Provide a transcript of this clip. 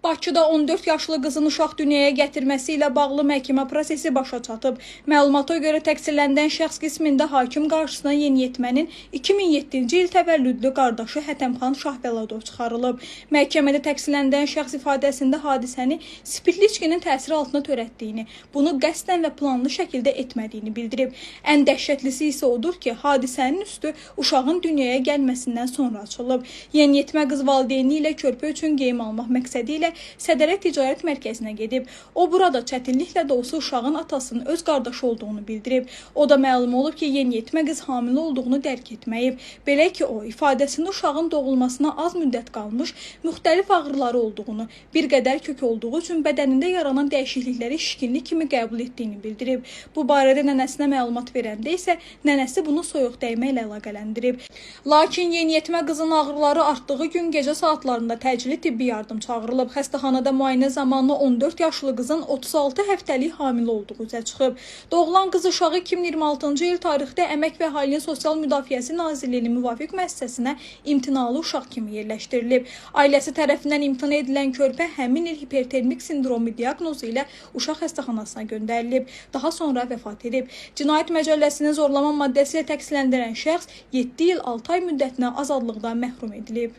Bakıda 14 yaşlı qızın uşaq dünyaya gətirməsi ilə bağlı məhkəmə prosesi başa çatıb. Məlumata görə təqsirləndirilən şəxs qismində hakim qarşısına yeniyetmənin 2007-ci il təvəllüdlü qardaşı Hətəmxan Şahbəladov çıxarılıb. Məhkəmədə təqsirləndirilən şəxs ifadəsində hadisəni spirtli içkinin təsiri altında törətdiyini, bunu qəsdən və planlı şəkildə etmədiyini bildirib. Ən dəhşətlisi isə odur ki, hadisənin üstü uşağın dünyaya gəlməsindən sonra açılıb. Yeniyetmə qız valideyni ilə körpə üçün geyim almaq məqsədi ilə Sədərək Ticarət Mərkəzinə gedib. O burada çətinliklə də olsa uşağın atasının öz qardaşı olduğunu bildirib. O da məlum olub ki, yeniyetmə qız hamilə olduğunu dərk etməyib. Belə ki, o ifadəsində uşağın doğulmasına az müddət qalmış, müxtəlif ağrıları olduğunu, bir qədər kök olduğu üçün bədənində yaranan dəyişiklikləri şişkinlik kimi qəbul etdiyini bildirib. Bu barədə nənəsinə məlumat verəndə isə nənəsi bunu soyuq dəymə ilə əlaqələndirib. Lakin yeniyetmə qızın ağrıları artdığı gün gecə saatlarında təcili tibbi yardım çağırılıb. Xəstəxanada müayinə zamanı 14 yaşlı qızın 36 həftəlik hamilə olduğu üzə çıxıb. Doğulan qız uşağı 2026-cı il tarixdə Əmək və Əhalinin Sosial Müdafiəsi Nazirliyinin müvafiq müəssisəsinə imtinalı uşaq kimi yerləşdirilib. Ailəsi tərəfindən imtina edilən körpə həmin il hipertermik sindromu diaqnozu ilə uşaq xəstəxanasına göndərilib. Daha sonra vəfat edib. Cinayət Məcəlləsinin zorlama maddəsi ilə təqsirləndirilən şəxs 7 il 6 ay müddətinə azadlıqdan məhrum edilib.